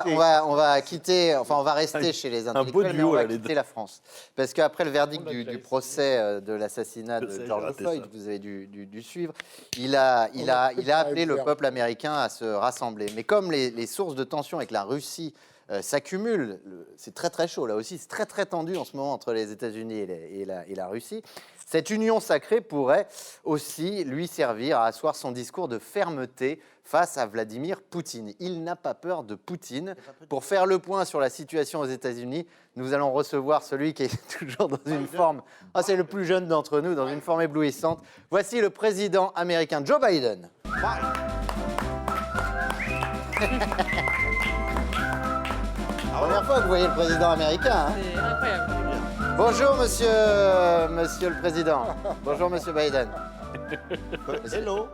On va quitter, enfin on va rester chez les intellectuels, mais on va quitter la France. Parce qu'après le verdict du procès de l'assassinat de George Floyd, que vous avez dû suivre, il a appelé le peuple américain à se rassembler. Mais comme les sources de tension avec la Russie s'accumulent, c'est très chaud là aussi, c'est très tendu en ce moment entre les États-Unis et la Russie. Cette union sacrée pourrait aussi lui servir à asseoir son discours de fermeté face à Vladimir Poutine. Il n'a pas peur de Poutine. Pour faire le point sur la situation aux États-Unis, nous allons recevoir celui qui est toujours dans une forme, c'est le plus jeune d'entre nous, dans une forme éblouissante. Voici le président américain Joe Biden. Première fois que vous voyez le président américain. C'est incroyable. Bonjour, monsieur le président. Bonjour, monsieur Biden. Hello.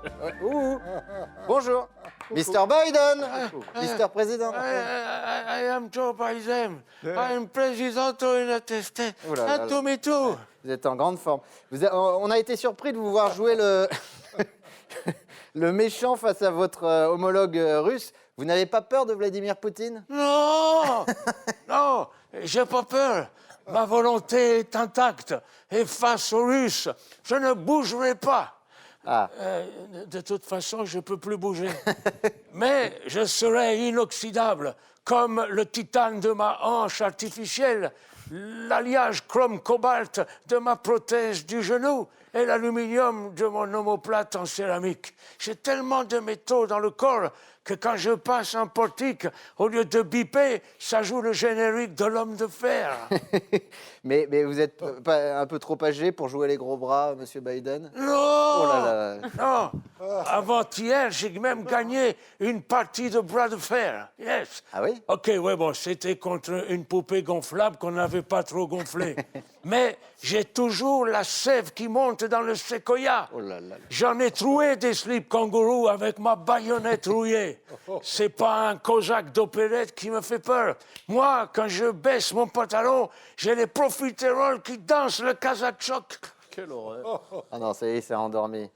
Bonjour. Mr. Biden. Mr. Président. I am Joe Biden. I am President of the United States. And to me too. Vous êtes en grande forme. On a été surpris de vous voir jouer le méchant face à votre homologue russe. Vous n'avez pas peur de Vladimir Poutine? Non, non, j'ai pas peur. Ma volonté est intacte. Et face aux Russes, je ne bougerai pas. De toute façon, je ne peux plus bouger. Mais je serai inoxydable, comme le titane de ma hanche artificielle, l'alliage chrome-cobalt de ma prothèse du genou et l'aluminium de mon omoplate en céramique. J'ai tellement de métaux dans le corps que quand je passe un portique, au lieu de biper, ça joue le générique de l'homme de fer. mais vous êtes pas un peu trop âgé pour jouer les gros bras, monsieur Biden? Non, oh là là. Non. Avant-hier, j'ai même gagné une partie de bras de fer. Yes. Ah oui? OK, ouais, bon, c'était contre une poupée gonflable qu'on n'avait pas trop gonflée. Mais j'ai toujours la sève qui monte dans le séquoia. Oh là là. J'en ai troué des slips kangourous avec ma baïonnette rouillée. C'est pas un cosaque d'opérette qui me fait peur. Moi, quand je baisse mon pantalon, j'ai les profiteroles qui dansent le kazakh-choc. Quelle horreur. Ah non, ça y est, c'est endormi.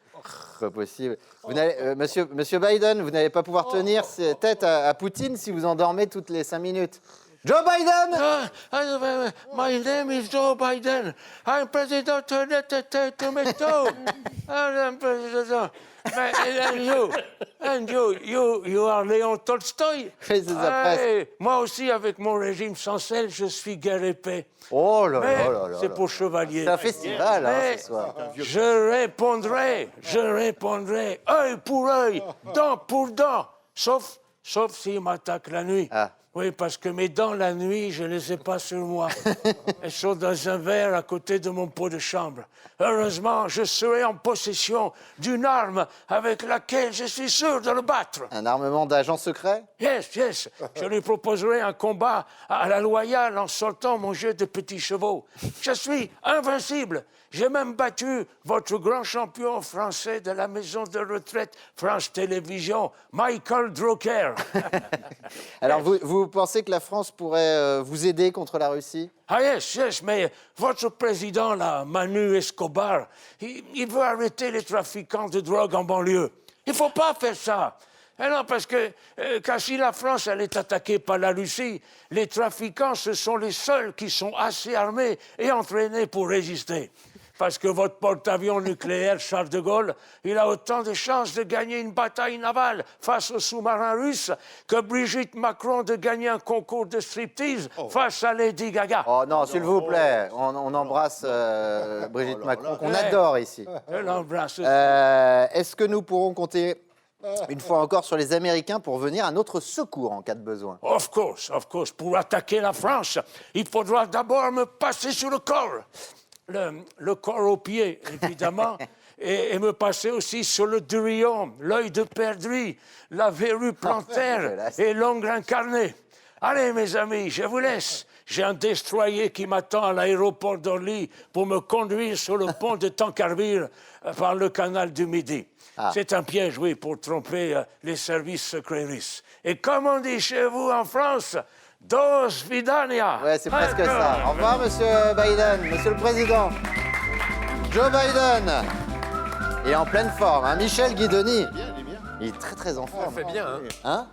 Pas possible. Monsieur Biden, vous n'allez pas pouvoir tenir tête à Poutine si vous endormez toutes les 5 minutes. Joe Biden! My name is Joe Biden. I'm president of the tomato. I'm president. And you are Léon Tolstoï. Oui, c'est ça, presque. Moi aussi, avec mon régime sans sel, je suis guerre épais. Oh là Mais là là là. c'est pour chevalier. C'est un festival, ce soir. Je répondrai, œil pour œil, dent pour dent, sauf s'il m'attaque la nuit. Oui, parce que mes dents, la nuit, je ne les ai pas sur moi. Elles sont dans un verre à côté de mon pot de chambre. Heureusement, je serai en possession d'une arme avec laquelle je suis sûr de le battre. Un armement d'agents secrets? Yes. Je lui proposerai un combat à la loyale en sortant mon jeu de petits chevaux. Je suis invincible. J'ai même battu votre grand champion français de la maison de retraite France Télévisions, Michael Drucker. Alors, vous pensez que la France pourrait vous aider contre la Russie? Ah yes, mais votre président, là, Manu Escobar, il veut arrêter les trafiquants de drogue en banlieue. Il ne faut pas faire ça. Et non, parce que quand si la France elle est attaquée par la Russie, les trafiquants, ce sont les seuls qui sont assez armés et entraînés pour résister. Parce que votre porte-avions nucléaire Charles de Gaulle, il a autant de chances de gagner une bataille navale face aux sous-marins russes que Brigitte Macron de gagner un concours de striptease face à Lady Gaga. Oh non, s'il vous plaît, on embrasse Brigitte Macron, qu'on adore ici. Je l'embrasse. Est-ce que nous pourrons compter une fois encore sur les Américains pour venir à notre secours en cas de besoin? Of course. Pour attaquer la France, il faudra d'abord me passer sur le corps. Le corps aux pieds, évidemment, et me passer aussi sur le durion, l'œil de perdrix, la verrue plantaire et l'ongre incarné. Allez, mes amis, je vous laisse. J'ai un destroyer qui m'attend à l'aéroport d'Orly pour me conduire sur le pont de Tancarville par le canal du Midi. C'est un piège, oui, pour tromper les services secrets russes. Et comme on dit chez vous en France, dos vidania. Ouais, c'est presque ça. Au revoir, monsieur Biden, monsieur le président. Joe Biden. Il est en pleine forme, hein. Michel Guidoni. Il est bien. Il est très en forme. Il fait bien, hein.